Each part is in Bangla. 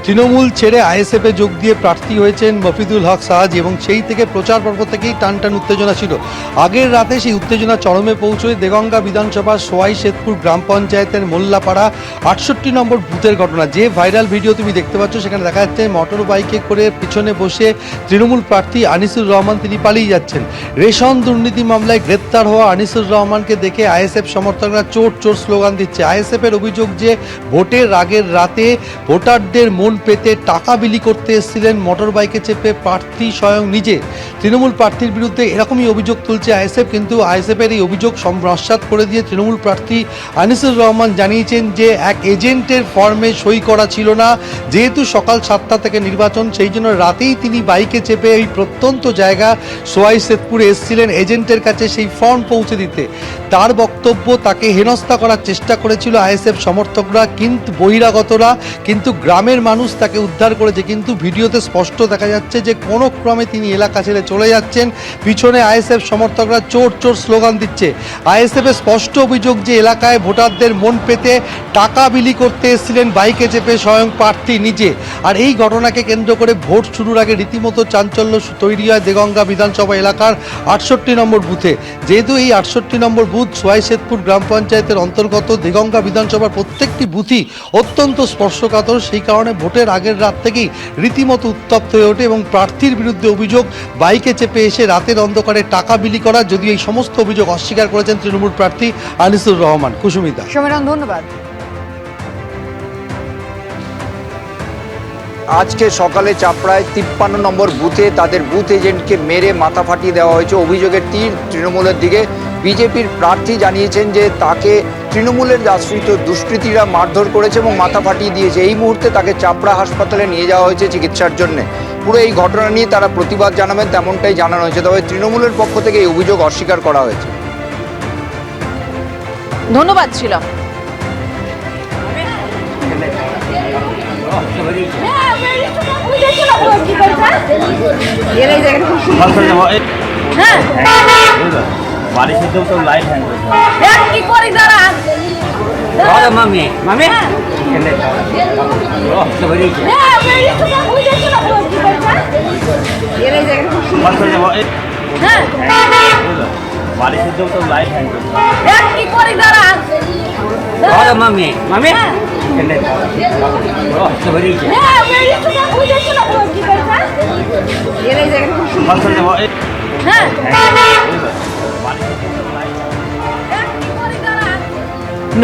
তৃণমূল ছেড়ে আইএসএফে যোগ দিয়ে প্রার্থী হয়েছেন মফিদুল হক সাহাজ এবং সেই থেকে প্রচার পর্ব থেকেই টানটান উত্তেজনা ছিল। আগের রাতে সেই উত্তেজনা চরমে পৌঁছয় দেগঙ্গা বিধানসভার সোয়াই শেতপুর গ্রাম পঞ্চায়েতের মোল্লাপাড়া 68 নম্বর বুথের ঘটনা। যে ভাইরাল ভিডিও তুমি দেখতে পাচ্ছ সেখানে দেখা যাচ্ছে মোটর বাইকে করে পিছনে বসে তৃণমূল প্রার্থী আনিসুর রহমান তিনি পালিয়ে যাচ্ছেন। রেশন দুর্নীতি মামলায় গ্রেপ্তার হওয়া আনিসুর রহমানকে দেখে আইএসএফ সমর্থকরা চোর চোর স্লোগান দিচ্ছে। আইএসএফের অভিযোগ যে ভোটের আগের রাতে ভোটারদের মন পেতে টাকা বিলি করতে এসেছিলেন মোটর বাইকে চেপে প্রার্থী স্বয়ং নিজে। তৃণমূল প্রার্থীর বিরুদ্ধে এরকমই অভিযোগ তুলছে আইএসএফ, কিন্তু আইএসএফের এই অভিযোগ নস্যাৎ করে দিয়ে তৃণমূল প্রার্থী আনিসুর রহমান জানিয়েছেন যে এক এজেন্টের ফর্মে সই করা ছিল না, যেহেতু সকাল 7টা থেকে নির্বাচন সেই জন্য রাতেই তিনি বাইকে চেপে এই প্রত্যন্ত জায়গা সোয়াই শেতপুরে এসেছিলেন এজেন্টের কাছে সেই ফর্ম পৌঁছে দিতে। তার বক্তব্য তাকে হেনস্থা করার চেষ্টা করেছিল আইএসএফ সমর্থকরা, কিন্তু বহিরাগতরা, কিন্তু গ্রামের মানুষ তাকে উদ্ধার করেছে। কিন্তু ভিডিওতে স্পষ্ট দেখা যাচ্ছে যে কোনো ক্রমে তিনি এলাকা ছেড়ে চলে যাচ্ছেন। পিছনে আইএসএফ সমর্থকরা চোর চোর স্লোগান দিচ্ছে। আইএসএফের স্পষ্ট অভিযোগ যে এলাকায় ভোটারদের মন পেতে টাকা বিলি করতে এসেছিলেন বাইকে চেপে স্বয়ং প্রার্থী নিজে। আর এই ঘটনাকে কেন্দ্র করে ভোট শুরুর আগে রীতিমতো চাঞ্চল্য তৈরি হয় দেগঙ্গা বিধানসভা এলাকার 68 নম্বর বুথে। যেহেতু এই 68 নম্বর বুথ সোয়াই শেতপুর গ্রাম পঞ্চায়েতের অন্তর্গত, দেগঙ্গা বিধানসভার প্রত্যেকটি বুথই অত্যন্ত স্পর্শকাতর, সেই কারণে ভোটের আগের রাত থেকেই রীতিমতো উত্তপ্ত হয়ে ওঠে এবং প্রার্থীর বিরুদ্ধে অভিযোগ বাইকে চেপে এসে রাতের অন্ধকারে টাকা বিলি করা। যদিও এই সমস্ত অভিযোগ অস্বীকার করেছেন তৃণমূল প্রার্থী আনিসুর রহমান। কুসুমিতা। সমীরণ, ধন্যবাদ। আজকে সকালে চাপড়ায় 53 নম্বর বুথে তাদের বুথ এজেন্টকে মেরে মাথা ফাটিয়ে দেওয়া হয়েছে। অভিযোগের তীর তৃণমূলের দিকে। বিজেপির প্রার্থী জানিয়েছেন যে তাকে তৃণমূলের আশ্রিত দুষ্কৃতীরা মারধর করেছে এবং মাথা ফাটিয়ে দিয়েছে। এই মুহূর্তে তাকে চাপড়া হাসপাতালে নিয়ে যাওয়া হয়েছে চিকিৎসার জন্য। পুরো এই ঘটনা নিয়ে তারা প্রতিবাদ জানাবেন তেমনটাই জানানো হয়েছে, তবে তৃণমূলের পক্ষ থেকে এই অভিযোগ অস্বীকার করা হয়েছে। ধন্যবাদ ছিল।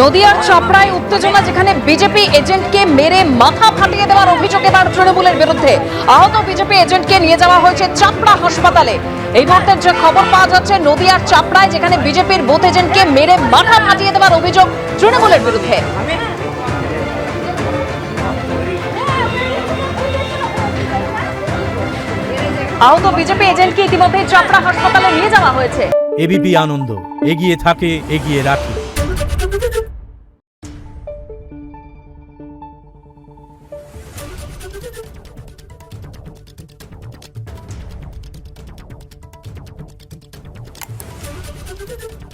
নদিয়ার চাপড়ায় উত্তেজনা, যেখানে বিজেপি এজেন্টকে মেরে মাথা ফাটিয়ে দেওয়ার অভিযোগ এবার তৃণমূলের বিরুদ্ধে। আহত বিজেপি এজেন্টকে নিয়ে যাওয়া হয়েছে চাপড়া হাসপাতালে। এই মুহূর্তে যে খবর পাওয়া যাচ্ছে নদিয়ার চাপড়ায়, যেখানে বিজেপির বুথ এজেন্টকে মেরে মাথা ফাটিয়ে দেওয়ার অভিযোগ তৃণমূলের বিরুদ্ধে। আহত বিজেপি এজেন্টকে ইতিমধ্যে চাপড়া হাসপাতালে নিয়ে যাওয়া হয়েছে। এবিপি আনন্দ, এগিয়ে থাকে, এগিয়ে রাখে। Thank you.